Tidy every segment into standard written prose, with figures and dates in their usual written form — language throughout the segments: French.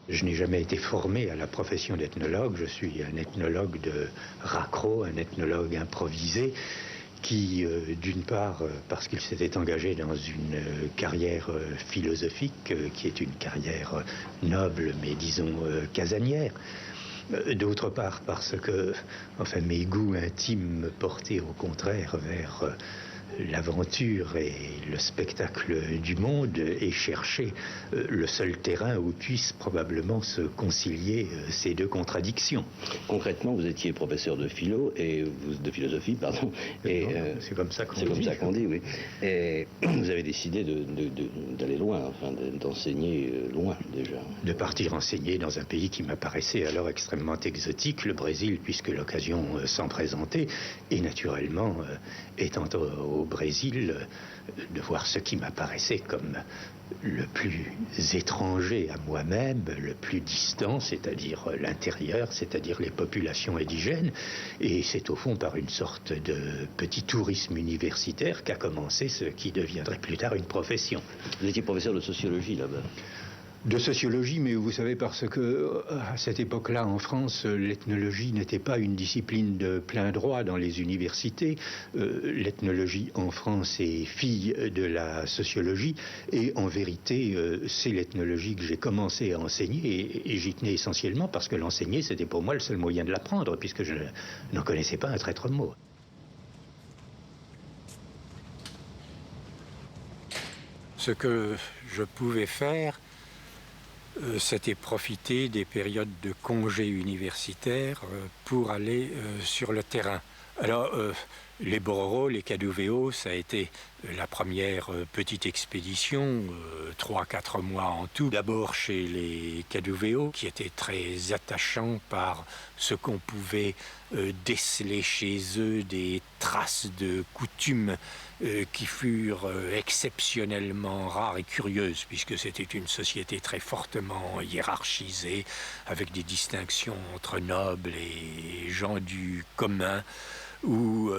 Je n'ai jamais été formé à la profession d'ethnologue. Je suis un ethnologue de raccro, un ethnologue improvisé qui, d'une part, parce qu'il s'était engagé dans une carrière philosophique, qui est une carrière noble, mais disons casanière. D'autre part, parce que, enfin, mes goûts intimes me portaient au contraire vers l'aventure et le spectacle du monde et chercher le seul terrain où puissent probablement se concilier ces deux contradictions. Concrètement, vous étiez professeur de de philosophie, pardon. C'est comme ça qu'on dit. C'est comme ça qu'on dit, oui. Et vous avez décidé d'aller loin, enfin, d'enseigner loin déjà. De partir enseigner dans un pays qui m'apparaissait alors extrêmement exotique, le Brésil, puisque l'occasion s'en présentait, et naturellement, étant au Brésil, de voir ce qui m'apparaissait comme le plus étranger à moi-même, le plus distant, c'est-à-dire l'intérieur, c'est-à-dire les populations indigènes. Et c'est au fond par une sorte de petit tourisme universitaire qu'a commencé ce qui deviendrait plus tard une profession. Vous étiez professeur de sociologie là-bas? De sociologie, mais vous savez, parce que à cette époque-là, en France, l'ethnologie n'était pas une discipline de plein droit dans les universités. L'ethnologie en France est fille de la sociologie, et en vérité, c'est l'ethnologie que j'ai commencé à enseigner, et j'y tenais essentiellement parce que l'enseigner, c'était pour moi le seul moyen de l'apprendre, puisque je n'en connaissais pas un traître mot. Ce que je pouvais faire, c'était profiter des périodes de congés universitaires pour aller sur le terrain. Alors, les Bororo, les Kaduveo, ça a été la première petite expédition, 3-4 mois en tout. D'abord chez les Kaduveo, qui étaient très attachants par ce qu'on pouvait déceler chez eux, des traces de coutumes qui furent exceptionnellement rares et curieuses, puisque c'était une société très fortement hiérarchisée, avec des distinctions entre nobles et gens du commun, où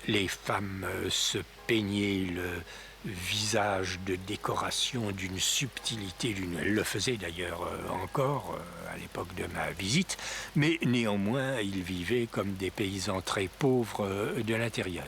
les femmes se peignaient le visage de décoration d'une subtilité, elles le faisaient d'ailleurs encore à l'époque de ma visite, mais néanmoins ils vivaient comme des paysans très pauvres de l'intérieur.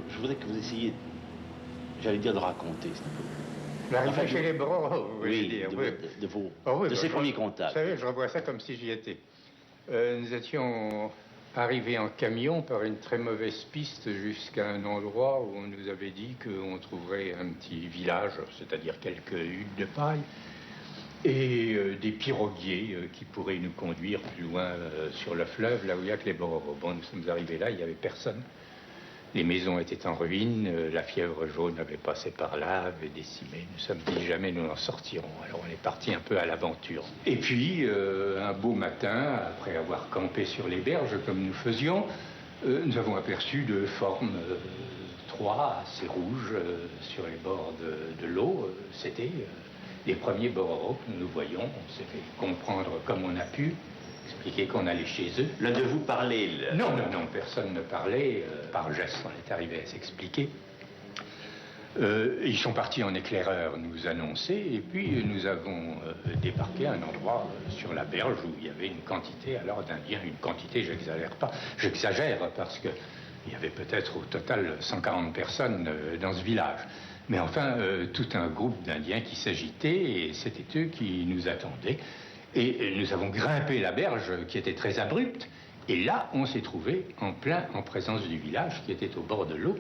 Je voudrais que vous essayiez, j'allais dire de raconter, c'est un peu... L'arrivée chez les Bororo, vous voulez oui, dire. De ces premiers contacts. Vous savez, je revois ça comme si j'y étais. Nous étions arrivés en camion par une très mauvaise piste jusqu'à un endroit où on nous avait dit qu'on trouverait un petit village, c'est-à-dire quelques huttes de paille, et des piroguiers qui pourraient nous conduire plus loin sur le fleuve, là où il n'y a que les Bororo. Bon, nous sommes arrivés là, il n'y avait personne. Les maisons étaient en ruine, la fièvre jaune avait passé par là, avait décimé. Nous sommes dit jamais nous en sortirons. Alors on est parti un peu à l'aventure. Et puis, un beau matin, après avoir campé sur les berges comme nous faisions, nous avons aperçu de formes, 3 assez rouges sur les bords de l'eau. C'était les premiers Bororo que nous voyions. On s'est fait comprendre comme on a pu. Expliquer qu'on allait chez eux. L'un de vous parlait Non, personne ne parlait. Par geste, on est arrivé à s'expliquer. Ils sont partis en éclaireur nous annoncer, et puis nous avons débarqué à un endroit sur la berge où il y avait une quantité alors d'Indiens. Une quantité, j'exagère parce que il y avait peut-être au total 140 personnes dans ce village. Mais enfin, tout un groupe d'Indiens qui s'agitait, et c'était eux qui nous attendaient. Et nous avons grimpé la berge, qui était très abrupte, Et là, on s'est trouvé en présence du village qui était au bord de l'eau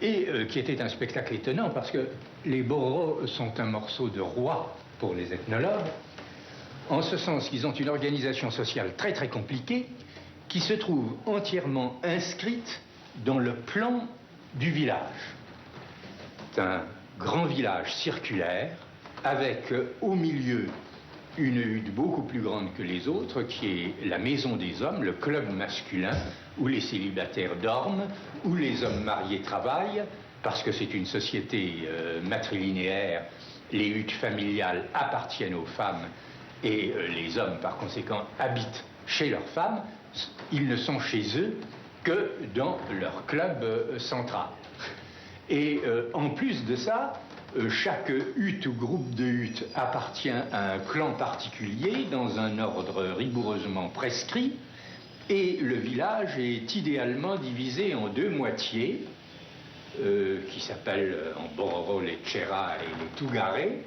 et qui était un spectacle étonnant parce que les Bororos sont un morceau de roi pour les ethnologues, en ce sens qu'ils ont une organisation sociale très très compliquée qui se trouve entièrement inscrite dans le plan du village. C'est un grand village circulaire avec au milieu une hutte beaucoup plus grande que les autres, qui est la maison des hommes, le club masculin, où les célibataires dorment, où les hommes mariés travaillent, parce que c'est une société matrilinéaire, les huttes familiales appartiennent aux femmes, et les hommes, par conséquent, habitent chez leurs femmes. Ils ne sont chez eux que dans leur club central. Et en plus de ça, chaque hutte ou groupe de huttes appartient à un clan particulier dans un ordre rigoureusement prescrit et le village est idéalement divisé en deux moitiés qui s'appellent en Bororo les Tchera et les Tougaré,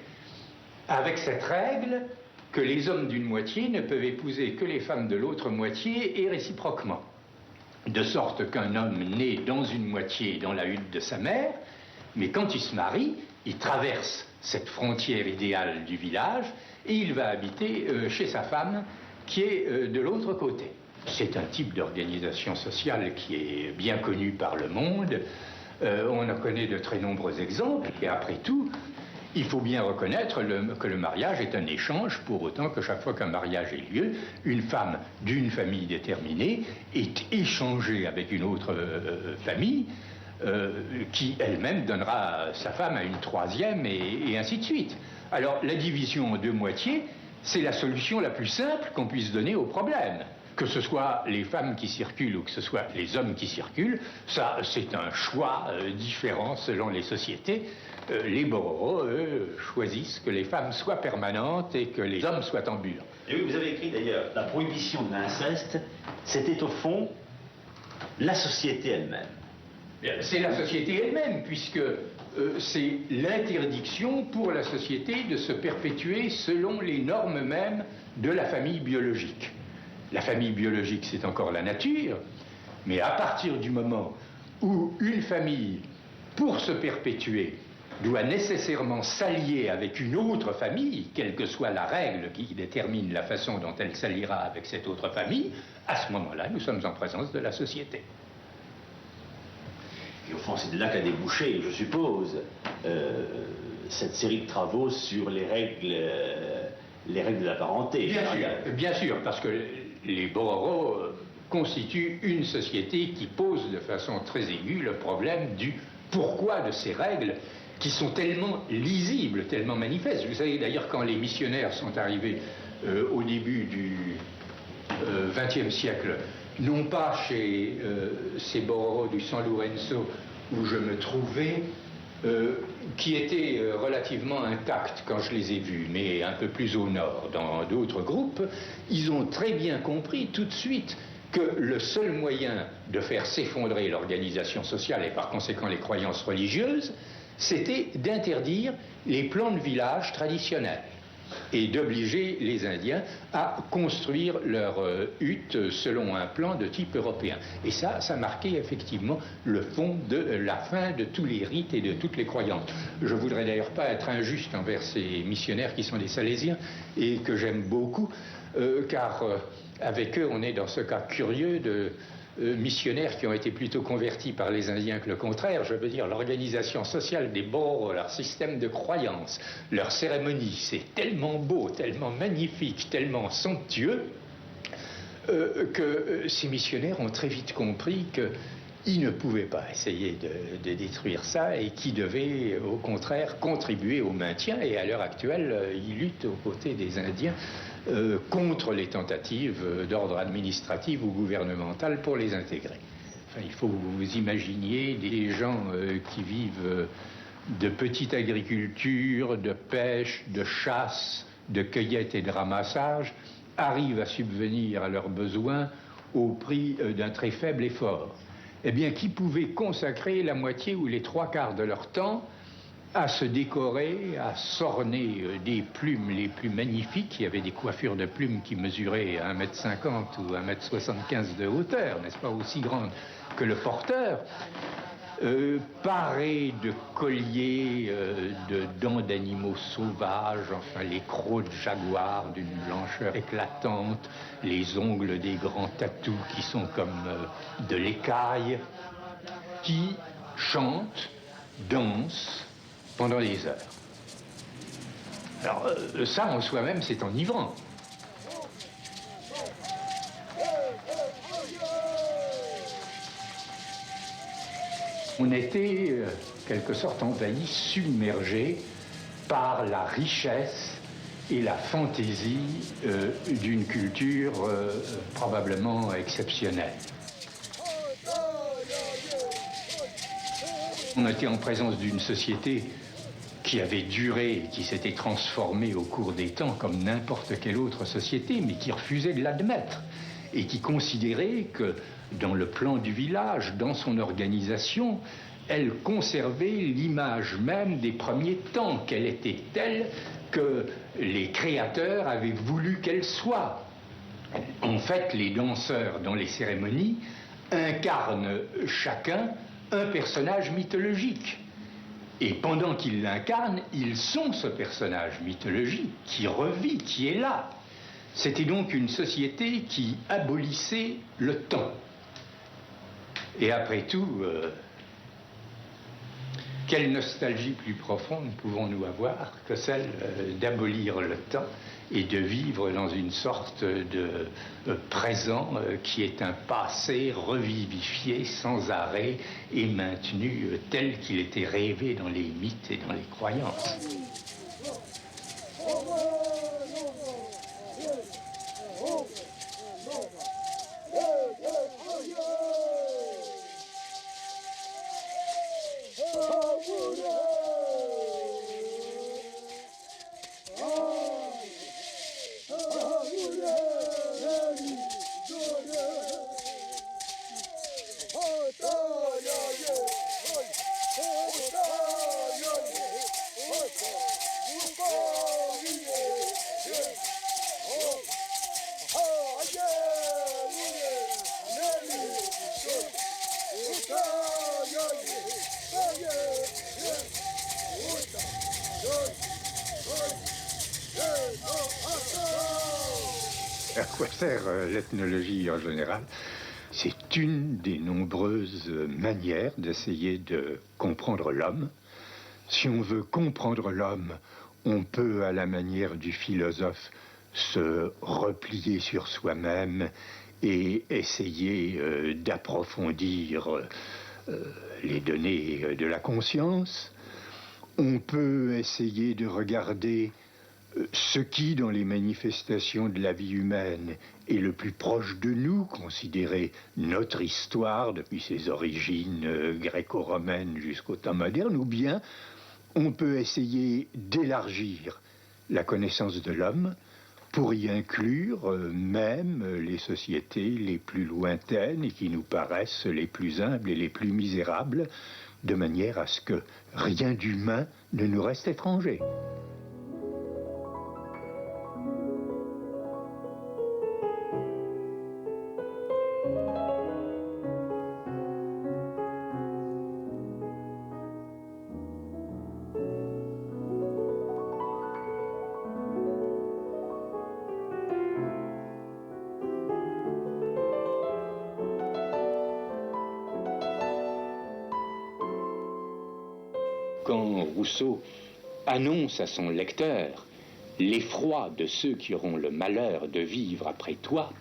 avec cette règle que les hommes d'une moitié ne peuvent épouser que les femmes de l'autre moitié et réciproquement. De sorte qu'un homme né dans une moitié dans la hutte de sa mère, mais quand il se marie, il traverse cette frontière idéale du village et il va habiter chez sa femme qui est de l'autre côté. C'est un type d'organisation sociale qui est bien connu par le monde. On en connaît de très nombreux exemples. Et après tout, il faut bien reconnaître que le mariage est un échange, pour autant que chaque fois qu'un mariage ait lieu, une femme d'une famille déterminée est échangée avec une autre famille qui elle-même donnera sa femme à une troisième et ainsi de suite. Alors la division en deux moitiés, c'est la solution la plus simple qu'on puisse donner au problème. Que ce soit les femmes qui circulent ou que ce soit les hommes qui circulent, ça c'est un choix différent selon les sociétés. Les Bororos, eux, choisissent que les femmes soient permanentes et que les hommes soient ambulants. Et oui, vous avez écrit d'ailleurs, la prohibition de l'inceste, c'était au fond la société elle-même. C'est la société elle-même, puisque c'est l'interdiction pour la société de se perpétuer selon les normes mêmes de la famille biologique. La famille biologique, c'est encore la nature, mais à partir du moment où une famille, pour se perpétuer, doit nécessairement s'allier avec une autre famille, quelle que soit la règle qui détermine la façon dont elle s'alliera avec cette autre famille, à ce moment-là, nous sommes en présence de la société. Et au fond, c'est de là qu'a débouché, je suppose, cette série de travaux sur les règles de la parenté. Bien sûr, parce que les Bororos constituent une société qui pose de façon très aiguë le problème du pourquoi de ces règles qui sont tellement lisibles, tellement manifestes. Vous savez d'ailleurs, quand les missionnaires sont arrivés au début du XXe siècle, non pas chez ces Bororos du San Lorenzo où je me trouvais, qui étaient relativement intacts quand je les ai vus, mais un peu plus au nord, dans d'autres groupes, ils ont très bien compris tout de suite que le seul moyen de faire s'effondrer l'organisation sociale et par conséquent les croyances religieuses, c'était d'interdire les plans de village traditionnels et d'obliger les Indiens à construire leur hutte selon un plan de type européen. Et ça marquait effectivement le fond de la fin de tous les rites et de toutes les croyances. Je ne voudrais d'ailleurs pas être injuste envers ces missionnaires qui sont des Salésiens et que j'aime beaucoup, car avec eux on est dans ce cas curieux de missionnaires qui ont été plutôt convertis par les Indiens que le contraire. Je veux dire, l'organisation sociale des Bororos, leur système de croyances, leurs cérémonies, c'est tellement beau, tellement magnifique, tellement somptueux, que ces missionnaires ont très vite compris qu'ils ne pouvaient pas essayer de détruire ça et qu'ils devaient, au contraire, contribuer au maintien. Et à l'heure actuelle, ils luttent aux côtés des Indiens contre les tentatives d'ordre administratif ou gouvernemental pour les intégrer. Enfin, il faut que vous imaginiez des gens qui vivent de petite agriculture, de pêche, de chasse, de cueillette et de ramassage, arrivent à subvenir à leurs besoins au prix d'un très faible effort. Eh bien, qui pouvait consacrer la moitié ou les trois quarts de leur temps à se décorer, à s'orner des plumes les plus magnifiques. Il y avait des coiffures de plumes qui mesuraient 1,50 m ou 1,75 m de hauteur, n'est-ce pas, aussi grandes que le porteur, parés de colliers, de dents d'animaux sauvages, enfin les crocs de jaguar d'une blancheur éclatante, les ongles des grands tatous qui sont comme de l'écaille, qui chantent, dansent pendant des heures. Alors ça en soi-même c'est enivrant. On était, quelque sorte, envahi, submergé par la richesse et la fantaisie d'une culture probablement exceptionnelle. On était en présence d'une société qui avait duré et qui s'était transformée au cours des temps comme n'importe quelle autre société, mais qui refusait de l'admettre et qui considérait que dans le plan du village, dans son organisation, elle conservait l'image même des premiers temps, qu'elle était telle que les créateurs avaient voulu qu'elle soit. En fait, les danseurs dans les cérémonies incarnent chacun un personnage mythologique. Et pendant qu'ils l'incarnent, ils sont ce personnage mythologique qui revit, qui est là. C'était donc une société qui abolissait le temps. Et après tout, quelle nostalgie plus profonde pouvons-nous avoir que celle d'abolir le temps et de vivre dans une sorte de présent qui est un passé revivifié sans arrêt et maintenu tel qu'il était rêvé dans les mythes et dans les croyances. À quoi sert l'ethnologie en général? C'est une des nombreuses manières d'essayer de comprendre l'homme. Si on veut comprendre l'homme, on peut, à la manière du philosophe, se replier sur soi-même et essayer d'approfondir les données de la conscience. On peut essayer de regarder ce qui, dans les manifestations de la vie humaine, est le plus proche de nous, considérer notre histoire depuis ses origines gréco-romaines jusqu'au temps moderne, ou bien on peut essayer d'élargir la connaissance de l'homme pour y inclure même les sociétés les plus lointaines et qui nous paraissent les plus humbles et les plus misérables, de manière à ce que rien d'humain ne nous reste étranger. Quand Rousseau annonce à son lecteur l'effroi de ceux qui auront le malheur de vivre après toi,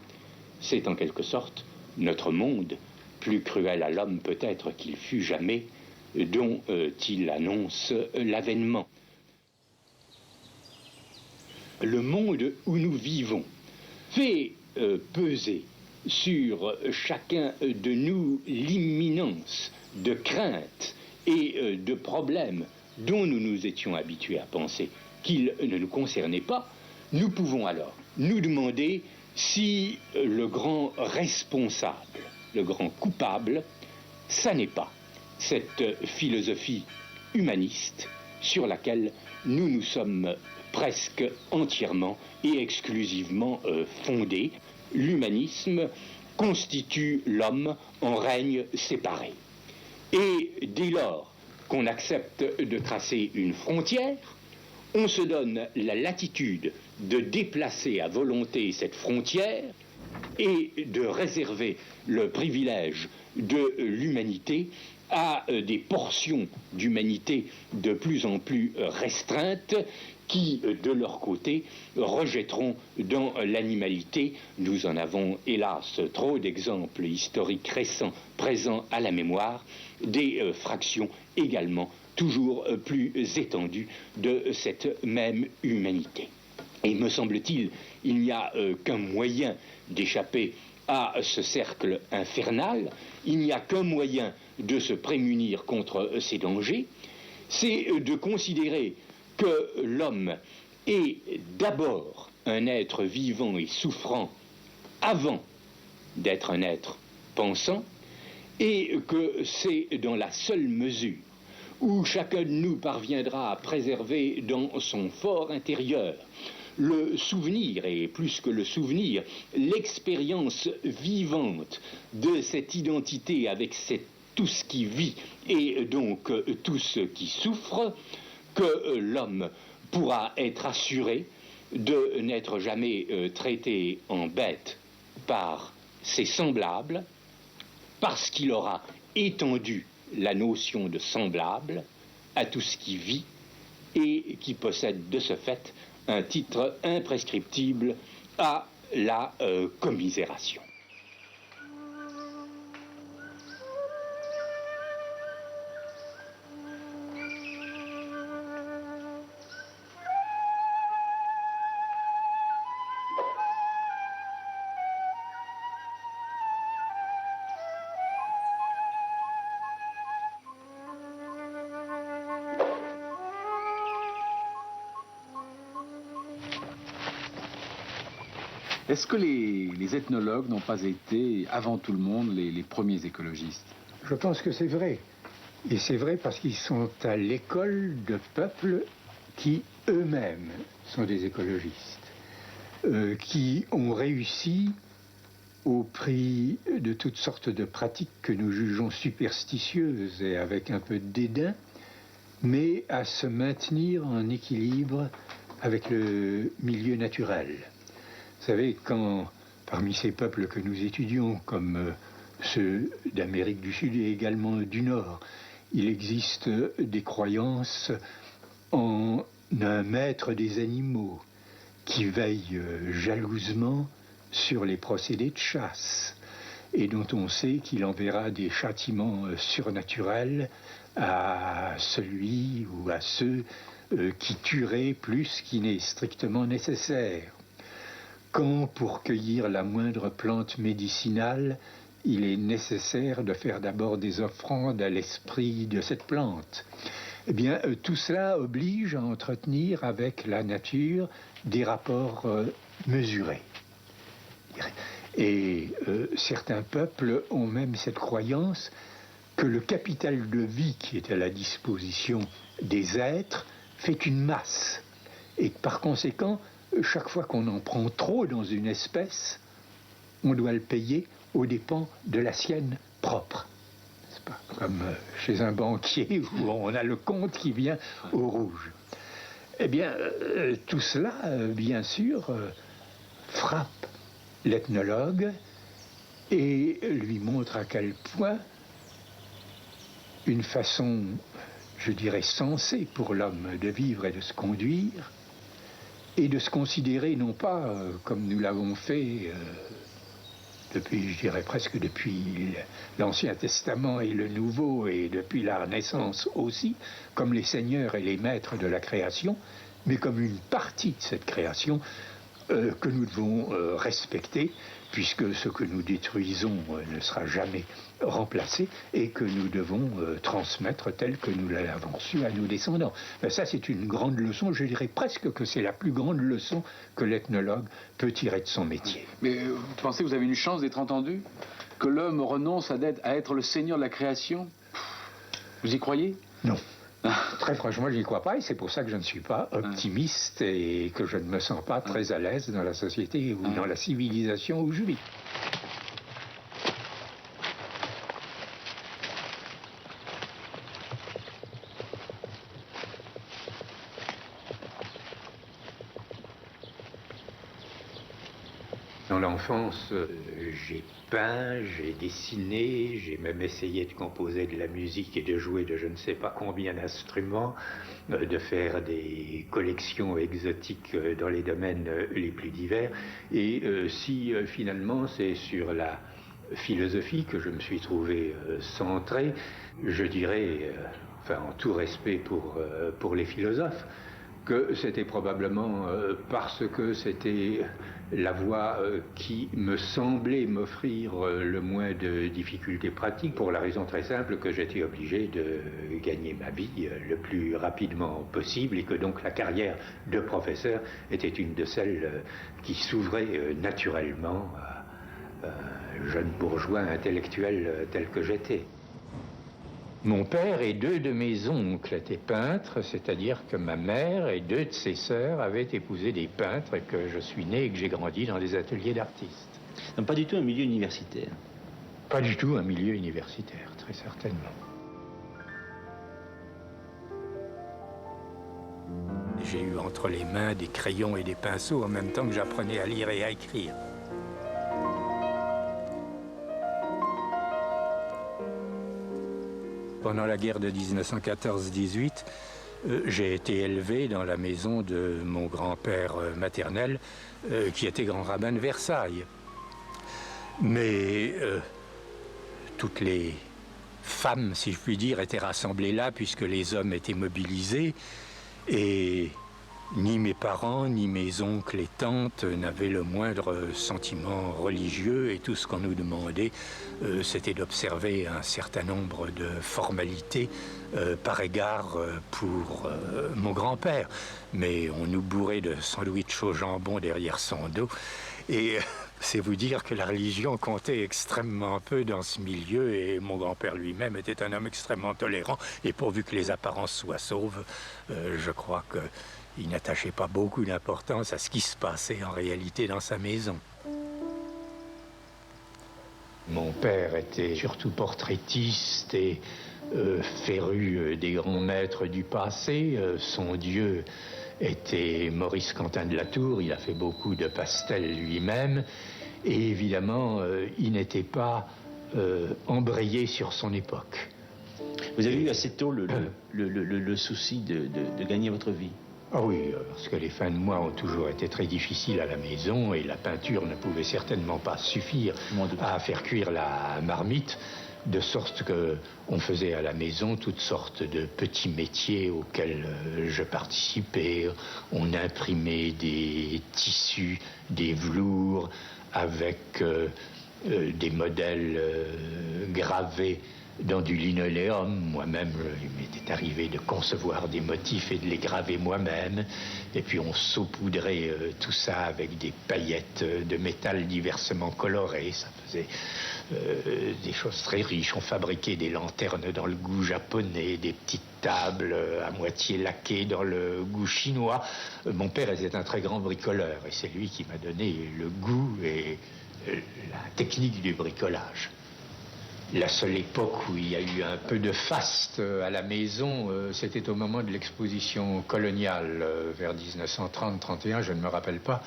c'est en quelque sorte notre monde, plus cruel à l'homme peut-être qu'il fût jamais, dont il annonce l'avènement. Le monde où nous vivons fait peser sur chacun de nous l'imminence de craintes et de problèmes dont nous nous étions habitués à penser qu'ils ne nous concernaient pas. Nous pouvons alors nous demander si le grand responsable, le grand coupable, ça n'est pas cette philosophie humaniste sur laquelle nous nous sommes presque entièrement et exclusivement fondés. L'humanisme constitue l'homme en règne séparé. Et dès lors qu'on accepte de tracer une frontière, on se donne la latitude de déplacer à volonté cette frontière et de réserver le privilège de l'humanité à des portions d'humanité de plus en plus restreintes qui, de leur côté, rejetteront dans l'animalité, nous en avons hélas trop d'exemples historiques récents présents à la mémoire, des fractions également toujours plus étendues de cette même humanité. Et me semble-t-il, il n'y a qu'un moyen d'échapper à ce cercle infernal, il n'y a qu'un moyen de se prémunir contre ces dangers, c'est de considérer que l'homme est d'abord un être vivant et souffrant avant d'être un être pensant, et que c'est dans la seule mesure où chacun de nous parviendra à préserver dans son fort intérieur le souvenir, et plus que le souvenir, l'expérience vivante de cette identité avec tout ce qui vit et donc tout ce qui souffre, que l'homme pourra être assuré de n'être jamais traité en bête par ses semblables, parce qu'il aura étendu la notion de semblable à tout ce qui vit et qui possède de ce fait un titre imprescriptible à la commisération. Est-ce que les ethnologues n'ont pas été, avant tout le monde, les premiers écologistes? Je pense que c'est vrai. Et c'est vrai parce qu'ils sont à l'école de peuples qui eux-mêmes sont des écologistes, qui ont réussi au prix de toutes sortes de pratiques que nous jugeons superstitieuses et avec un peu de dédain, mais à se maintenir en équilibre avec le milieu naturel. Vous savez, quand parmi ces peuples que nous étudions, comme ceux d'Amérique du Sud et également du Nord, il existe des croyances en un maître des animaux qui veille jalousement sur les procédés de chasse et dont on sait qu'il enverra des châtiments surnaturels à celui ou à ceux qui tueraient plus qu'il n'est strictement nécessaire. Quand, pour cueillir la moindre plante médicinale, il est nécessaire de faire d'abord des offrandes à l'esprit de cette plante. Eh bien, tout cela oblige à entretenir avec la nature des rapports mesurés. Et certains peuples ont même cette croyance que le capital de vie qui est à la disposition des êtres fait une masse. Et par conséquent, chaque fois qu'on en prend trop dans une espèce, on doit le payer aux dépens de la sienne propre. C'est pas comme chez un banquier où on a le compte qui vient au rouge. Eh bien, tout cela, bien sûr, frappe l'ethnologue et lui montre à quel point une façon, je dirais, sensée pour l'homme de vivre et de se conduire, et de se considérer non pas comme nous l'avons fait depuis, je dirais presque depuis l'Ancien Testament et le Nouveau, et depuis la Renaissance aussi, comme les seigneurs et les maîtres de la création, mais comme une partie de cette création que nous devons respecter, puisque ce que nous détruisons ne sera jamais remplacé et que nous devons transmettre tel que nous l'avons su à nos descendants. Ben ça, c'est une grande leçon, je dirais presque que c'est la plus grande leçon que l'ethnologue peut tirer de son métier. Mais vous pensez que vous avez une chance d'être entendu? Que l'homme renonce à être le seigneur de la création? Vous y croyez? Non. Très franchement, je n'y crois pas et c'est pour ça que je ne suis pas optimiste et que je ne me sens pas très à l'aise dans la société ou dans la civilisation où je vis. Dans l'enfance, j'ai peint, j'ai dessiné, j'ai même essayé de composer de la musique et de jouer de je ne sais pas combien d'instruments, de faire des collections exotiques dans les domaines les plus divers. Et si finalement c'est sur la philosophie que je me suis trouvé centré, je dirais, enfin en tout respect pour les philosophes, que c'était probablement parce que c'était la voie qui me semblait m'offrir le moins de difficultés pratiques, pour la raison très simple que j'étais obligé de gagner ma vie le plus rapidement possible et que donc la carrière de professeur était une de celles qui s'ouvrait naturellement à un jeune bourgeois intellectuel tel que j'étais. Mon père et deux de mes oncles étaient peintres, c'est-à-dire que ma mère et deux de ses sœurs avaient épousé des peintres et que je suis né et que j'ai grandi dans des ateliers d'artistes. Donc pas du tout un milieu universitaire. Pas du tout un milieu universitaire, très certainement. J'ai eu entre les mains des crayons et des pinceaux en même temps que j'apprenais à lire et à écrire. Pendant la guerre de 1914-18, j'ai été élevé dans la maison de mon grand-père maternel, qui était grand rabbin de Versailles. Mais toutes les femmes, si je puis dire, étaient rassemblées là, puisque les hommes étaient mobilisés. Et ni mes parents, ni mes oncles et tantes n'avaient le moindre sentiment religieux, et tout ce qu'on nous demandait, c'était d'observer un certain nombre de formalités par égard pour mon grand-père. Mais on nous bourrait de sandwichs au jambon derrière son dos, et c'est vous dire que la religion comptait extrêmement peu dans ce milieu, et mon grand-père lui-même était un homme extrêmement tolérant, et pourvu que les apparences soient sauves, je crois qu'il n'attachait pas beaucoup d'importance à ce qui se passait en réalité dans sa maison. Mon père était surtout portraitiste et féru des grands maîtres du passé. Son dieu était Maurice Quentin de la Tour. Il a fait beaucoup de pastels lui-même. Et évidemment, il n'était pas embrayé sur son époque. Vous avez eu assez tôt le souci de gagner votre vie? Ah oui, parce que les fins de mois ont toujours été très difficiles à la maison et la peinture ne pouvait certainement pas suffire à faire cuire la marmite, de sorte qu'on faisait à la maison toutes sortes de petits métiers auxquels je participais. On imprimait des tissus, des velours avec des modèles gravés dans du linoléum. Moi-même, il m'était arrivé de concevoir des motifs et de les graver moi-même. Et puis on saupoudrait tout ça avec des paillettes de métal diversement colorées. Ça faisait des choses très riches. On fabriquait des lanternes dans le goût japonais, des petites tables à moitié laquées dans le goût chinois. Mon père était un très grand bricoleur et c'est lui qui m'a donné le goût et la technique du bricolage. La seule époque où il y a eu un peu de faste à la maison, c'était au moment de l'exposition coloniale, vers 1930-31, je ne me rappelle pas,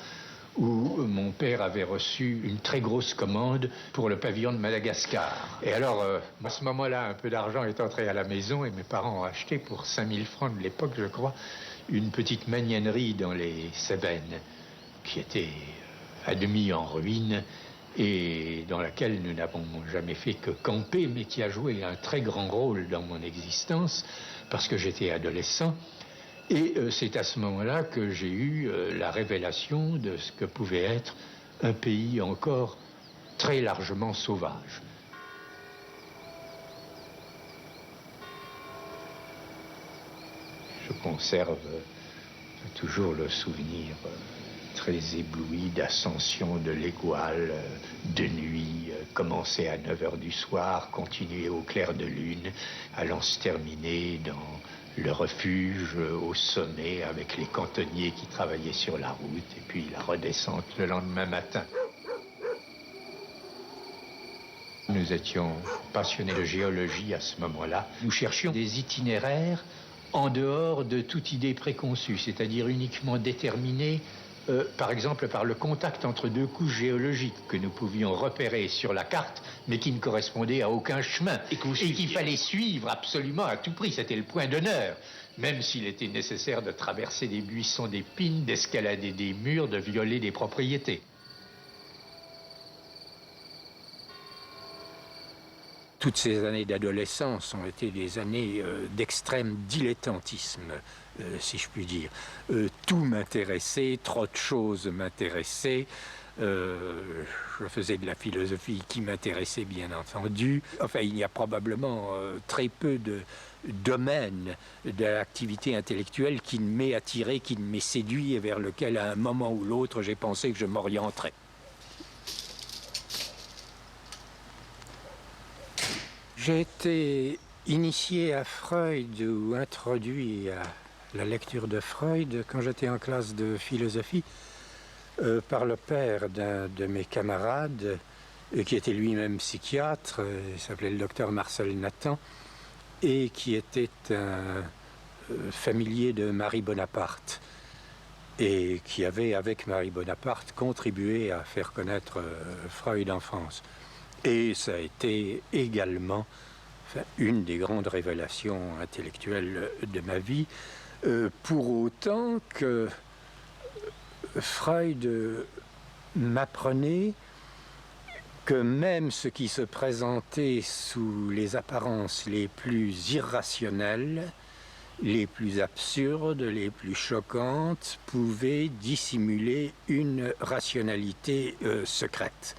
où mon père avait reçu une très grosse commande pour le pavillon de Madagascar. Et alors, à ce moment-là, un peu d'argent est entré à la maison et mes parents ont acheté pour 5000 francs de l'époque, je crois, une petite magnanerie dans les Cévennes, qui était à demi en ruine, et dans laquelle nous n'avons jamais fait que camper, mais qui a joué un très grand rôle dans mon existence, parce que j'étais adolescent. Et c'est à ce moment-là que j'ai eu la révélation de ce que pouvait être un pays encore très largement sauvage. Je conserve toujours le souvenir très ébloui d'ascension de l'Égoile, de nuit, commencer à 9h du soir, continuer au clair de lune, allant se terminer dans le refuge au sommet avec les cantonniers qui travaillaient sur la route et puis la redescente le lendemain matin. Nous étions passionnés de géologie à ce moment-là. Nous cherchions des itinéraires en dehors de toute idée préconçue, c'est-à-dire uniquement déterminés, par exemple, par le contact entre deux couches géologiques que nous pouvions repérer sur la carte, mais qui ne correspondaient à aucun chemin, et qu'il fallait suivre absolument à tout prix. C'était le point d'honneur, même s'il était nécessaire de traverser des buissons d'épines, d'escalader des murs, de violer des propriétés. Toutes ces années d'adolescence ont été des années d'extrême dilettantisme, si je puis dire. Tout m'intéressait, trop de choses m'intéressaient. Je faisais de la philosophie qui m'intéressait, bien entendu. Enfin, il y a probablement très peu de domaines de l'activité intellectuelle qui ne m'ait attiré, qui ne m'ait séduit et vers lequel, à un moment ou l'autre, j'ai pensé que je m'orienterais. J'ai été initié à Freud ou introduit à la lecture de Freud quand j'étais en classe de philosophie par le père d'un de mes camarades qui était lui-même psychiatre, il s'appelait le docteur Marcel Nathan, et qui était un familier de Marie Bonaparte et qui avait, avec Marie Bonaparte, contribué à faire connaître Freud en France. Et ça a été également une des grandes révélations intellectuelles de ma vie, pour autant que Freud m'apprenait que même ce qui se présentait sous les apparences les plus irrationnelles, les plus absurdes, les plus choquantes, pouvait dissimuler une rationalité secrète.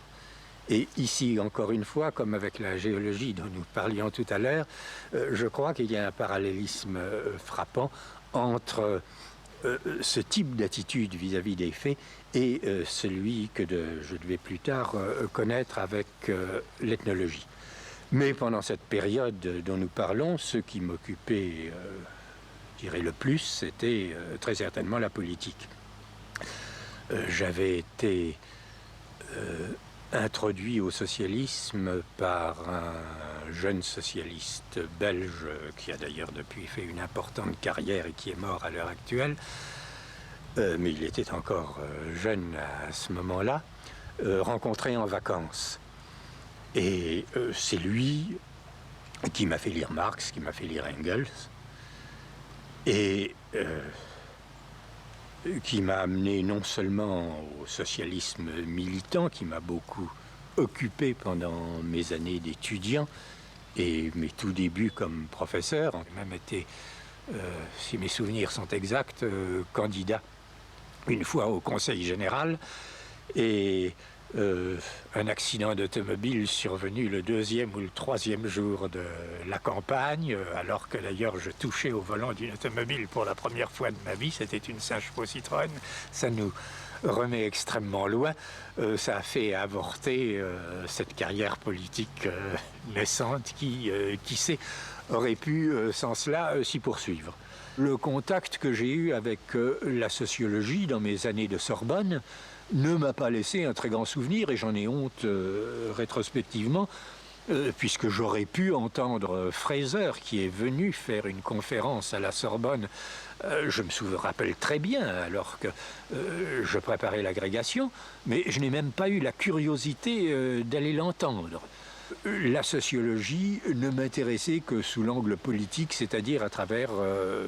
Et ici, encore une fois, comme avec la géologie dont nous parlions tout à l'heure, je crois qu'il y a un parallélisme frappant entre ce type d'attitude vis-à-vis des faits et celui que je devais plus tard connaître avec l'ethnologie. Mais pendant cette période dont nous parlons, ce qui m'occupait, je dirais, le plus, c'était très certainement la politique. J'avais été introduit au socialisme par un jeune socialiste belge qui a d'ailleurs depuis fait une importante carrière et qui est mort à l'heure actuelle, mais il était encore jeune à ce moment-là, rencontré en vacances. Et c'est lui qui m'a fait lire Marx, qui m'a fait lire Engels, et qui m'a amené non seulement au socialisme militant, qui m'a beaucoup occupé pendant mes années d'étudiant et mes tout débuts comme professeur. J'ai même été, si mes souvenirs sont exacts, candidat une fois au Conseil général, et un accident d'automobile survenu le 2e ou le 3e jour de la campagne, alors que d'ailleurs je touchais au volant d'une automobile pour la première fois de ma vie. C'était une Cinchevaux Citroën. Ça nous remet extrêmement loin. Ça a fait avorter cette carrière politique naissante qui sait, aurait pu sans cela s'y poursuivre. Le contact que j'ai eu avec la sociologie dans mes années de Sorbonne ne m'a pas laissé un très grand souvenir, et j'en ai honte rétrospectivement, puisque j'aurais pu entendre Fraser, qui est venu faire une conférence à la Sorbonne. Je me rappelle très bien, alors que je préparais l'agrégation, mais je n'ai même pas eu la curiosité d'aller l'entendre. La sociologie ne m'intéressait que sous l'angle politique, c'est-à-dire à travers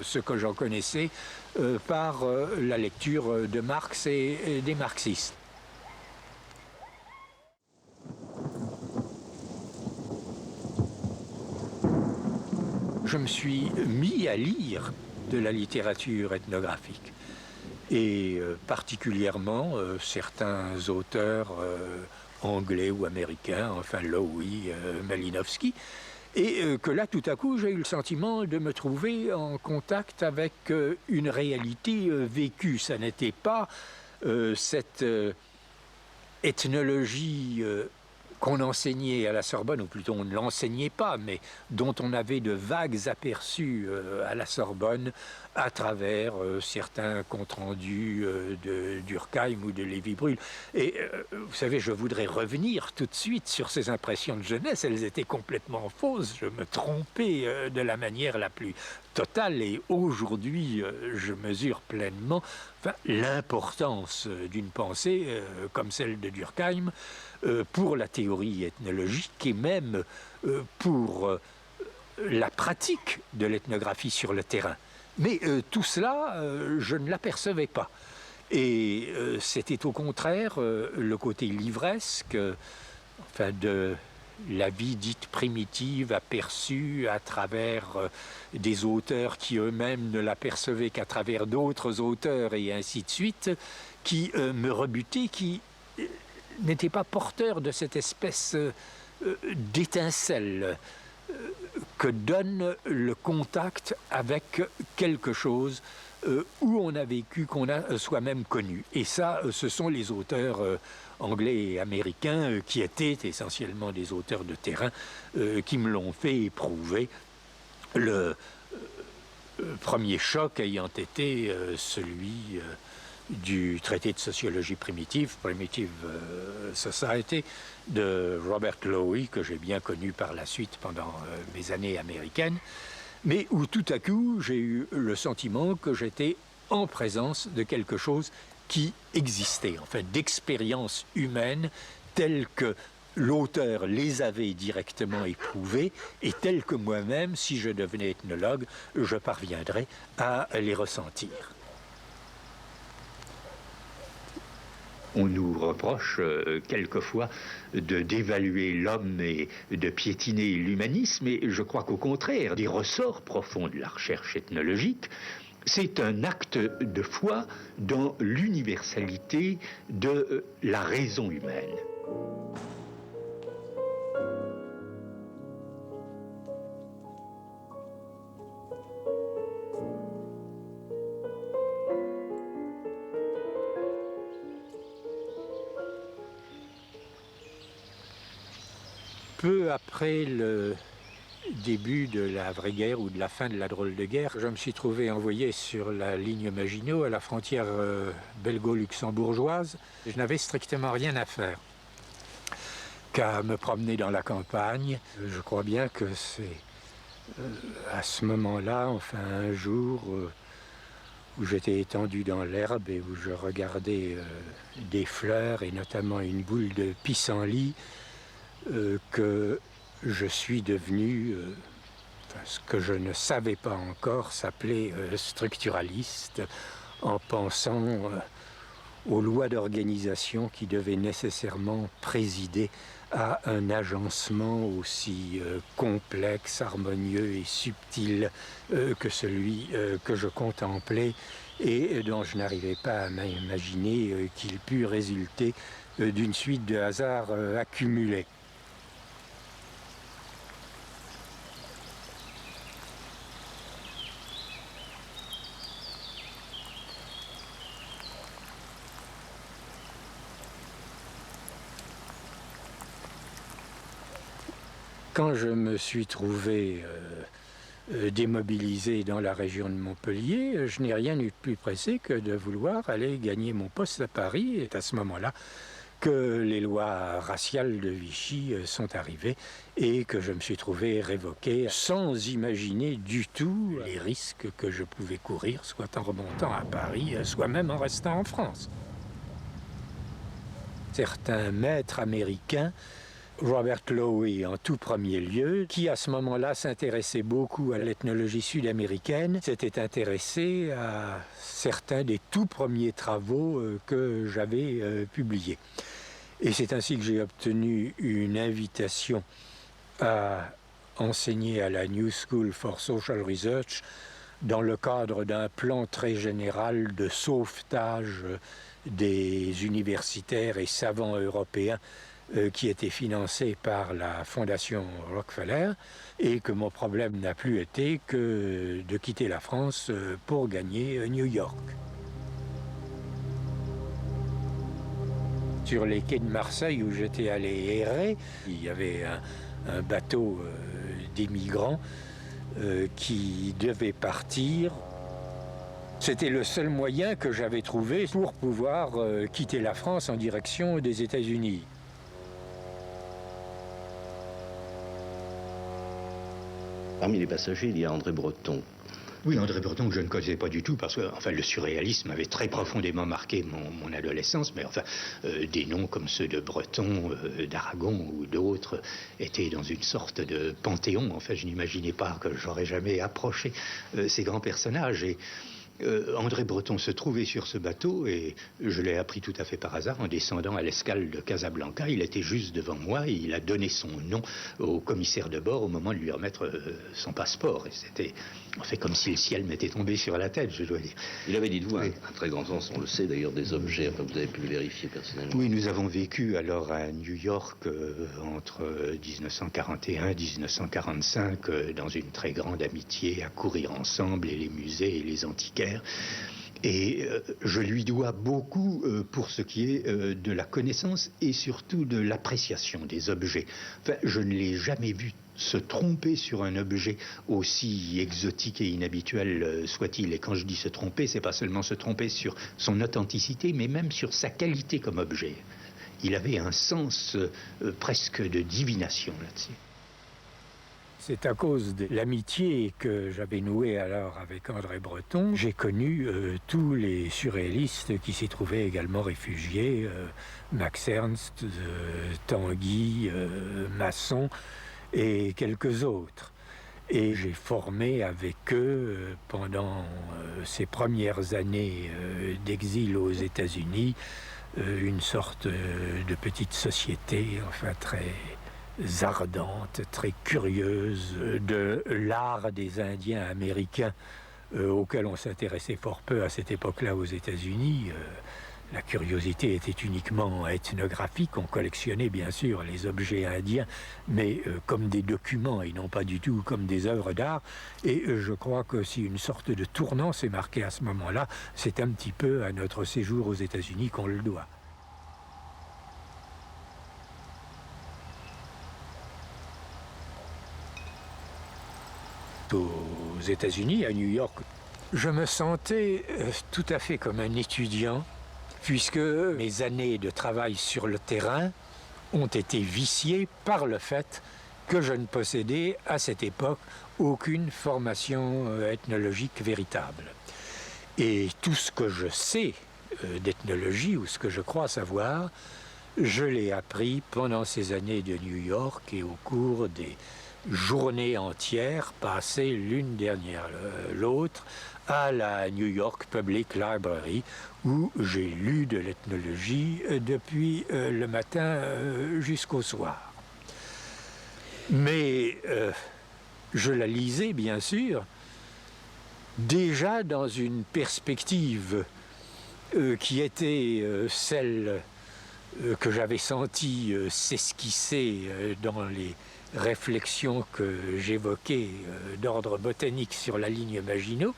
ce que j'en connaissais par la lecture de Marx et des marxistes. Je me suis mis à lire de la littérature ethnographique, et particulièrement certains auteurs anglais ou américains, enfin Lowy, Malinowski, et que là, tout à coup, j'ai eu le sentiment de me trouver en contact avec une réalité vécue. Ça n'était pas cette ethnologie qu'on enseignait à la Sorbonne, ou plutôt on ne l'enseignait pas, mais dont on avait de vagues aperçus à la Sorbonne à travers certains comptes rendus de Durkheim ou de Lévi-Brühl. Et vous savez, je voudrais revenir tout de suite sur ces impressions de jeunesse. Elles étaient complètement fausses. Je me trompais de la manière la plus totale. Et aujourd'hui, je mesure pleinement l'importance d'une pensée comme celle de Durkheim pour la théorie ethnologique et même pour la pratique de l'ethnographie sur le terrain. Mais tout cela, je ne l'apercevais pas. Et c'était au contraire le côté livresque de la vie dite primitive aperçue à travers des auteurs qui eux-mêmes ne l'apercevaient qu'à travers d'autres auteurs et ainsi de suite, qui me rebutait, qui n'était pas porteur de cette espèce d'étincelle que donne le contact avec quelque chose où on a vécu, qu'on a soi-même connu. Et ça, ce sont les auteurs anglais et américains qui étaient essentiellement des auteurs de terrain qui me l'ont fait éprouver. Le premier choc ayant été celui du traité de sociologie primitive, Primitive Society, de Robert Lowy, que j'ai bien connu par la suite pendant mes années américaines, mais où tout à coup j'ai eu le sentiment que j'étais en présence de quelque chose qui existait, en fait, d'expériences humaines telles que l'auteur les avait directement éprouvées et telles que moi-même, si je devenais ethnologue, je parviendrais à les ressentir. On nous reproche quelquefois d'évaluer l'homme et de piétiner l'humanisme, et je crois qu'au contraire, des ressorts profonds de la recherche ethnologique, c'est un acte de foi dans l'universalité de la raison humaine. Peu après le début de la vraie guerre ou de la fin de la drôle de guerre, je me suis trouvé envoyé sur la ligne Maginot à la frontière belgo-luxembourgeoise. Je n'avais strictement rien à faire qu'à me promener dans la campagne. Je crois bien que c'est à ce moment-là, enfin un jour, où j'étais étendu dans l'herbe et où je regardais des fleurs et notamment une boule de pissenlit, que je suis devenu, ce que je ne savais pas encore, s'appelait structuraliste, en pensant aux lois d'organisation qui devaient nécessairement présider à un agencement aussi complexe, harmonieux et subtil que celui que je contemplais et dont je n'arrivais pas à m'imaginer qu'il pût résulter d'une suite de hasards accumulés. Quand je me suis trouvé démobilisé dans la région de Montpellier, je n'ai rien eu de plus pressé que de vouloir aller gagner mon poste à Paris. Et à ce moment-là que les lois raciales de Vichy sont arrivées et que je me suis trouvé révoqué sans imaginer du tout les risques que je pouvais courir, soit en remontant à Paris, soit même en restant en France. Certains maîtres américains, Robert Lowy en tout premier lieu, qui à ce moment-là s'intéressait beaucoup à l'ethnologie sud-américaine, s'était intéressé à certains des tout premiers travaux que j'avais publiés. Et c'est ainsi que j'ai obtenu une invitation à enseigner à la New School for Social Research dans le cadre d'un plan très général de sauvetage des universitaires et savants européens qui était financé par la Fondation Rockefeller, et que mon problème n'a plus été que de quitter la France pour gagner New York. sur les quais de Marseille où j'étais allé errer. Il y avait un bateau d'émigrants qui devait partir. C'était le seul moyen que j'avais trouvé pour pouvoir quitter la France en direction des États-Unis. Parmi les passagers, il y a André Breton. Oui, André Breton, que je ne connaissais pas du tout, parce que enfin, le surréalisme avait très profondément marqué mon adolescence, mais enfin, des noms comme ceux de Breton, d'Aragon ou d'autres étaient dans une sorte de panthéon. Enfin, je n'imaginais pas que j'aurais jamais approché ces grands personnages. Et André Breton se trouvait sur ce bateau et je l'ai appris tout à fait par hasard en descendant à l'escale de Casablanca. Il était juste devant moi et il a donné son nom au commissaire de bord au moment de lui remettre son passeport. Et c'était fait comme si le ciel m'était tombé sur la tête, je dois dire. Il avait, dites-vous, un très grand sens, on le sait d'ailleurs, des objets, enfin vous avez pu le vérifier personnellement. Oui, nous avons vécu alors à New York entre 1941 et 1945 dans une très grande amitié à courir ensemble, et les musées et les antiquaires. Et je lui dois beaucoup pour ce qui est de la connaissance et surtout de l'appréciation des objets. Enfin, je ne l'ai jamais vu se tromper sur un objet aussi exotique et inhabituel soit-il. Et quand je dis se tromper, c'est pas seulement se tromper sur son authenticité, mais même sur sa qualité comme objet. Il avait un sens presque de divination là-dessus. C'est à cause de l'amitié que j'avais nouée alors avec André Breton. J'ai connu tous les surréalistes qui s'y trouvaient également réfugiés, Max Ernst, Tanguy, Masson et quelques autres. Et j'ai formé avec eux pendant ces premières années d'exil aux États-Unis une sorte de petite société, enfin très ardente, très curieuse de l'art des Indiens américains auquel on s'intéressait fort peu à cette époque-là aux États-Unis. La curiosité était uniquement ethnographique. On collectionnait bien sûr les objets indiens, mais comme des documents et non pas du tout comme des œuvres d'art. Et je crois que si une sorte de tournant s'est marqué à ce moment-là, c'est un petit peu à notre séjour aux États-Unis qu'on le doit. Aux États-Unis, à New York, je me sentais tout à fait comme un étudiant, puisque mes années de travail sur le terrain ont été viciées par le fait que je ne possédais à cette époque aucune formation ethnologique véritable. Et tout ce que je sais d'ethnologie, ou ce que je crois savoir, je l'ai appris pendant ces années de New York et au cours des journées entières passées l'une derrière l'autre à la New York Public Library où j'ai lu de l'ethnologie depuis le matin jusqu'au soir. Mais je la lisais bien sûr déjà dans une perspective qui était celle que j'avais sentie s'esquisser dans les réflexions que j'évoquais d'ordre botanique sur la ligne Maginot.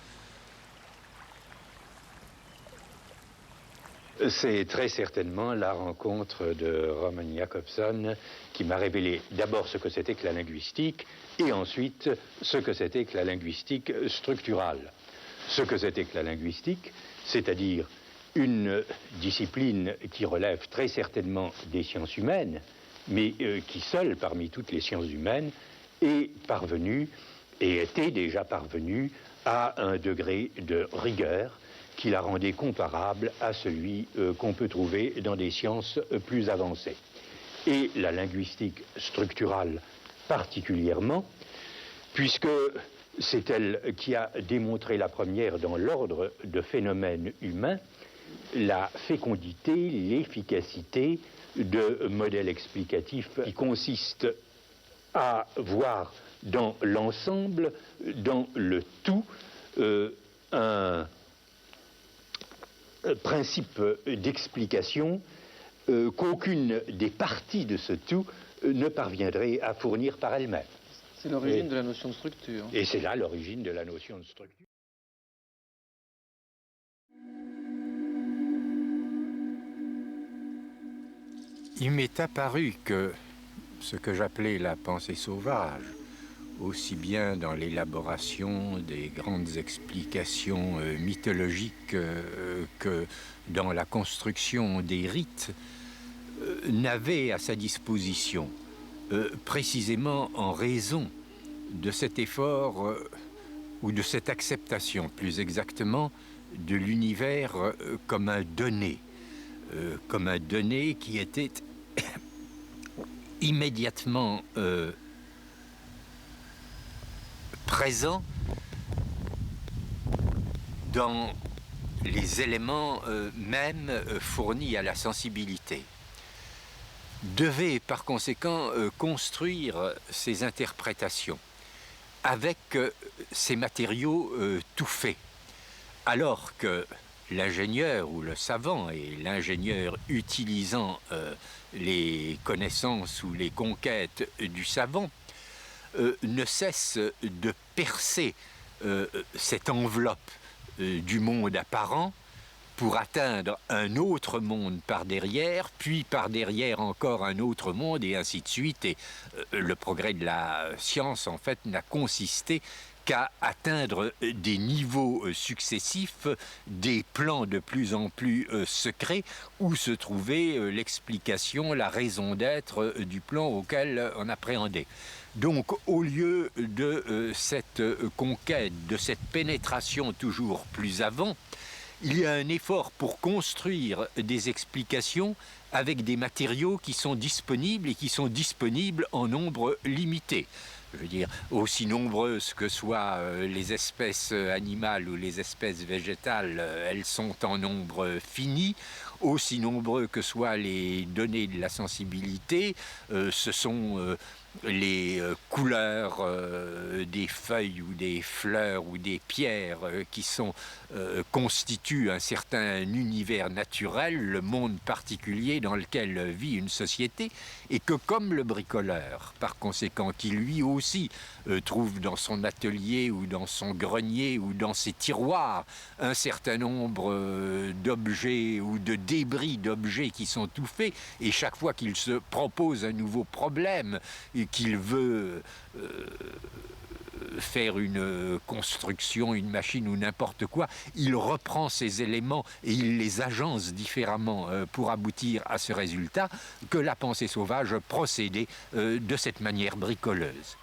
C'est très certainement la rencontre de Roman Jakobson qui m'a révélé d'abord ce que c'était que la linguistique et ensuite ce que c'était que la linguistique structurale. Ce que c'était que la linguistique, c'est-à-dire une discipline qui relève très certainement des sciences humaines, mais qui seule, parmi toutes les sciences humaines, est parvenue, et était déjà parvenue, à un degré de rigueur qui la rendait comparable à celui qu'on peut trouver dans des sciences plus avancées. Et la linguistique structurale particulièrement, puisque c'est elle qui a démontré la première dans l'ordre de phénomènes humains la fécondité, l'efficacité de modèles explicatifs qui consistent à voir dans l'ensemble, dans le tout, un principe d'explication qu'aucune des parties de ce tout ne parviendrait à fournir par elle-même. C'est l'origine de la notion de structure. Et c'est là l'origine de la notion de structure. Il m'est apparu que ce que j'appelais la pensée sauvage, aussi bien dans l'élaboration des grandes explications mythologiques que dans la construction des rites, n'avait à sa disposition, précisément en raison de cet effort, ou de cette acceptation, plus exactement, de l'univers comme un donné qui était immédiatement présent dans les éléments même fournis à la sensibilité, devait par conséquent construire ses interprétations avec ces matériaux tout faits, alors que l'ingénieur ou le savant, et l'ingénieur utilisant les connaissances ou les conquêtes du savant, ne cesse de percer cette enveloppe du monde apparent pour atteindre un autre monde par derrière, puis par derrière encore un autre monde, et ainsi de suite. Et le progrès de la science, en fait, n'a consisté qu'à atteindre des niveaux successifs, des plans de plus en plus secrets, où se trouvait l'explication, la raison d'être du plan auquel on appréhendait. Donc, au lieu de cette conquête, de cette pénétration toujours plus avant, il y a un effort pour construire des explications avec des matériaux qui sont disponibles et qui sont disponibles en nombre limité. Je veux dire, aussi nombreuses que soient les espèces animales ou les espèces végétales, elles sont en nombre fini. Aussi nombreux que soient les données de la sensibilité, ce sont les couleurs des feuilles ou des fleurs ou des pierres qui constituent un certain univers naturel, le monde particulier dans lequel vit une société, et que comme le bricoleur, par conséquent, qui lui aussi trouve dans son atelier ou dans son grenier ou dans ses tiroirs un certain nombre d'objets ou de débris d'objets qui sont tout faits, et chaque fois qu'il se propose un nouveau problème et qu'il veut faire une construction, une machine ou n'importe quoi, il reprend ces éléments et il les agence différemment pour aboutir à ce résultat, que la pensée sauvage procédait de cette manière bricoleuse.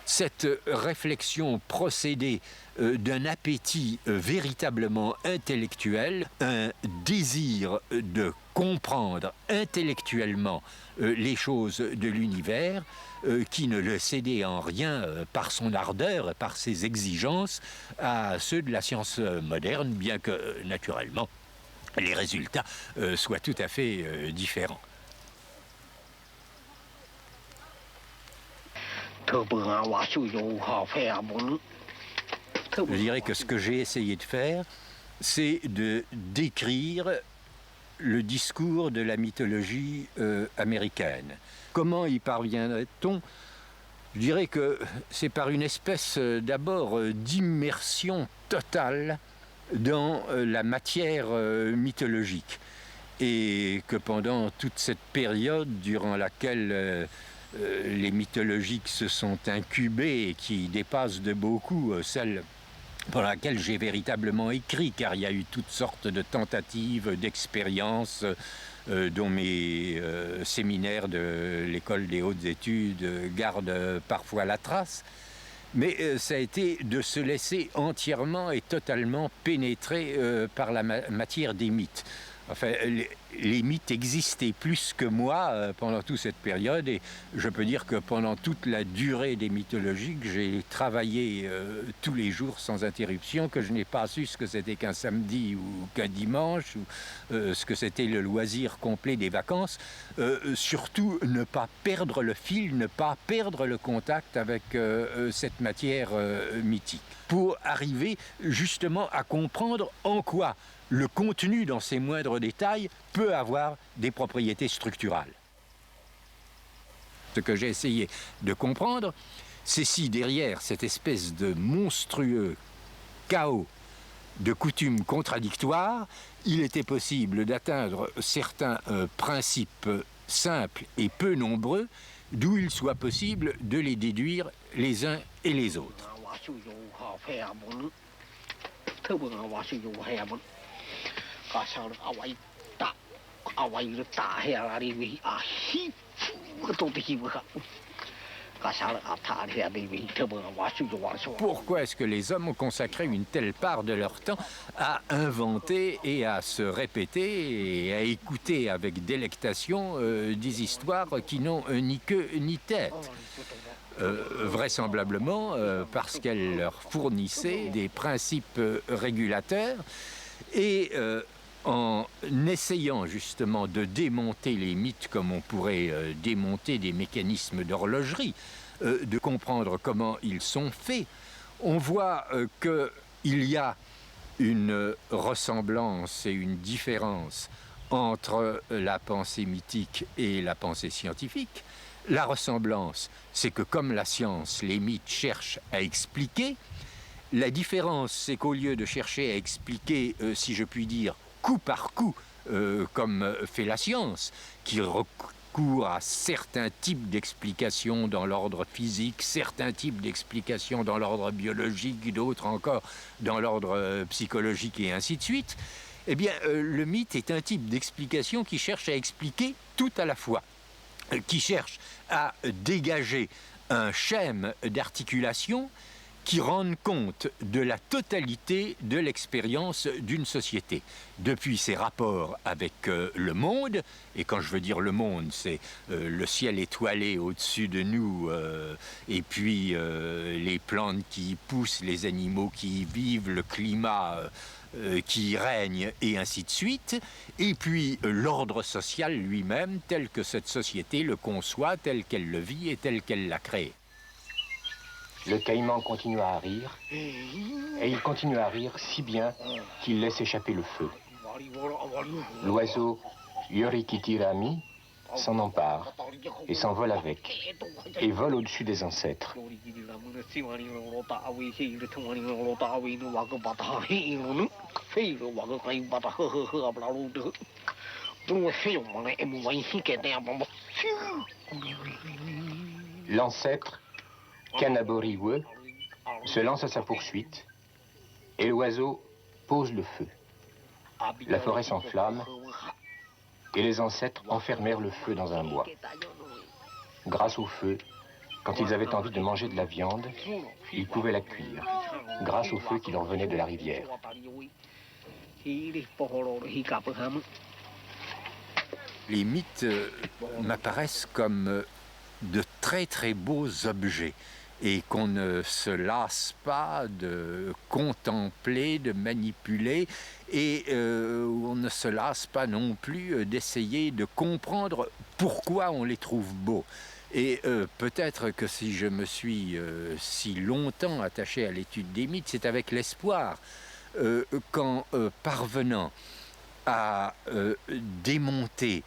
Cette réflexion procédait d'un appétit véritablement intellectuel, un désir de comprendre intellectuellement les choses de l'univers, qui ne le cédait en rien par son ardeur, par ses exigences, à ceux de la science moderne, bien que, naturellement, les résultats soient tout à fait différents. Je dirais que ce que j'ai essayé de faire, c'est de décrire le discours de la mythologie américaine. Comment y parviendrait-on? Je dirais que c'est par une espèce d'abord d'immersion totale dans la matière mythologique. Et que pendant toute cette période durant laquelle les mythologiques se sont incubés et qui dépassent de beaucoup celle pour laquelle j'ai véritablement écrit, car il y a eu toutes sortes de tentatives, d'expériences dont mes séminaires de l'école des hautes études gardent parfois la trace. Mais ça a été de se laisser entièrement et totalement pénétrer par la matière des mythes. Enfin, les mythes existaient plus que moi pendant toute cette période, et je peux dire que pendant toute la durée des mythologiques, j'ai travaillé tous les jours sans interruption, que je n'ai pas su ce que c'était qu'un samedi ou qu'un dimanche, ou ce que c'était le loisir complet des vacances. Surtout, ne pas perdre le fil, ne pas perdre le contact avec cette matière mythique, pour arriver justement à comprendre en quoi le contenu dans ses moindres détails peut avoir des propriétés structurales. Ce que j'ai essayé de comprendre, c'est si derrière cette espèce de monstrueux chaos de coutumes contradictoires, il était possible d'atteindre certains principes simples et peu nombreux, d'où il soit possible de les déduire les uns et les autres. Pourquoi est-ce que les hommes ont consacré une telle part de leur temps à inventer et à se répéter et à écouter avec délectation des histoires qui n'ont ni queue ni tête? Vraisemblablement parce qu'elles leur fournissaient des principes régulateurs et en essayant justement de démonter les mythes comme on pourrait démonter des mécanismes d'horlogerie, de comprendre comment ils sont faits, on voit qu'il y a une ressemblance et une différence entre la pensée mythique et la pensée scientifique. La ressemblance, c'est que comme la science, les mythes cherchent à expliquer. La différence, c'est qu'au lieu de chercher à expliquer, si je puis dire, coup par coup, comme fait la science, qui recourt à certains types d'explications dans l'ordre physique, certains types d'explications dans l'ordre biologique, d'autres encore dans l'ordre psychologique et ainsi de suite, eh bien, le mythe est un type d'explication qui cherche à expliquer tout à la fois, qui cherche à dégager un schème d'articulation qui rendent compte de la totalité de l'expérience d'une société, depuis ses rapports avec le monde, et quand je veux dire le monde, c'est le ciel étoilé au-dessus de nous, et puis les plantes qui y poussent, les animaux qui y vivent, le climat qui y règne, et ainsi de suite, et puis l'ordre social lui-même, tel que cette société le conçoit, tel qu'elle le vit et tel qu'elle l'a créé. Le caïman continua à rire, et il continua à rire si bien qu'il laisse échapper le feu. L'oiseau Yorikitirami s'en empare et s'envole avec, et vole au-dessus des ancêtres. L'ancêtre Kanaboriwe se lance à sa poursuite et l'oiseau pose le feu. La forêt s'enflamme et les ancêtres enfermèrent le feu dans un bois. Grâce au feu, quand ils avaient envie de manger de la viande, ils pouvaient la cuire, grâce au feu qui leur venait de la rivière. Les mythes m'apparaissent comme de très très beaux objets et qu'on ne se lasse pas de contempler, de manipuler, et on ne se lasse pas non plus d'essayer de comprendre pourquoi on les trouve beaux. Et peut-être que si je me suis si longtemps attaché à l'étude des mythes, c'est avec l'espoir qu'en parvenant à démonter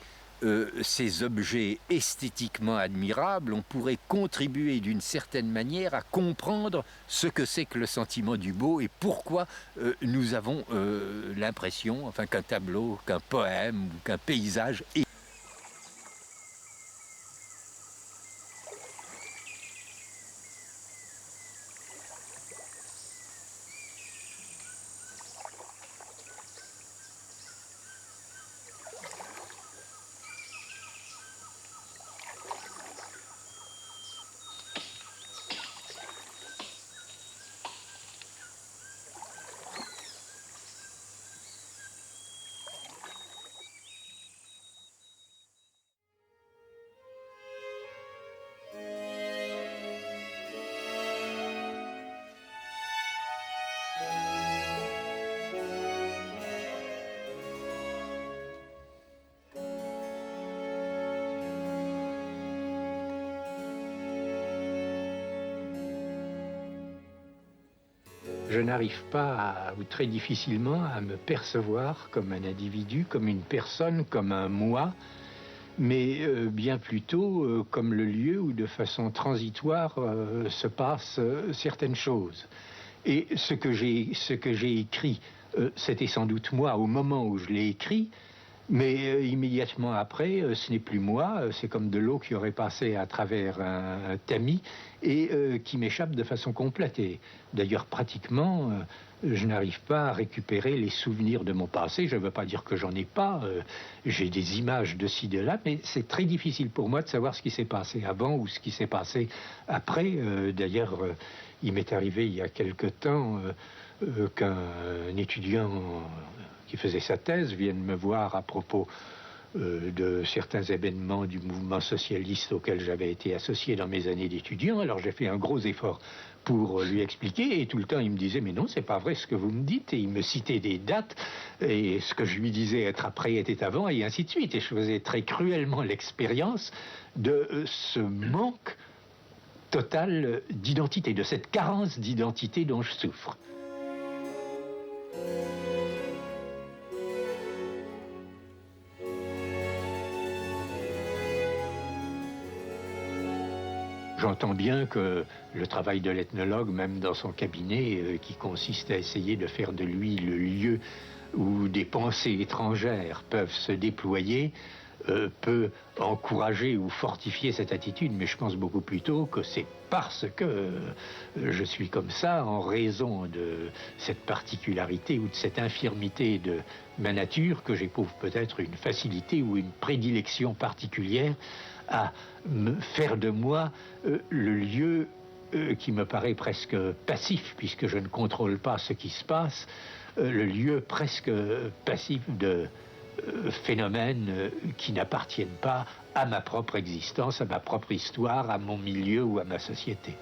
ces objets esthétiquement admirables, on pourrait contribuer d'une certaine manière à comprendre ce que c'est que le sentiment du beau et pourquoi nous avons l'impression, enfin, qu'un tableau, qu'un poème ou qu'un paysage est... Je n'arrive pas, ou très difficilement, à me percevoir comme un individu, comme une personne, comme un moi, mais bien plutôt comme le lieu où de façon transitoire se passent certaines choses. Et ce que j'ai écrit, c'était sans doute moi au moment où je l'ai écrit, mais immédiatement après, ce n'est plus moi, c'est comme de l'eau qui aurait passé à travers un tamis et qui m'échappe de façon complète. Et d'ailleurs, pratiquement, je n'arrive pas à récupérer les souvenirs de mon passé. Je ne veux pas dire que j'en ai pas, j'ai des images de ci, de là, mais c'est très difficile pour moi de savoir ce qui s'est passé avant ou ce qui s'est passé après. D'ailleurs, il m'est arrivé il y a quelque temps qu'un étudiant qui faisait sa thèse vienne me voir à propos de certains événements du mouvement socialiste auquel j'avais été associé dans mes années d'étudiant. Alors j'ai fait un gros effort pour lui expliquer et tout le temps il me disait mais non, c'est pas vrai ce que vous me dites, et il me citait des dates et ce que je lui disais être après était avant et ainsi de suite, et je faisais très cruellement l'expérience de ce manque total d'identité, de cette carence d'identité dont je souffre. J'entends bien que le travail de l'ethnologue, même dans son cabinet, qui consiste à essayer de faire de lui le lieu où des pensées étrangères peuvent se déployer, peut encourager ou fortifier cette attitude, mais je pense beaucoup plutôt que c'est parce que je suis comme ça, en raison de cette particularité ou de cette infirmité de ma nature, que j'éprouve peut-être une facilité ou une prédilection particulière à me faire de moi le lieu qui me paraît presque passif, puisque je ne contrôle pas ce qui se passe, le lieu presque passif de phénomènes qui n'appartiennent pas à ma propre existence, à ma propre histoire, à mon milieu ou à ma société.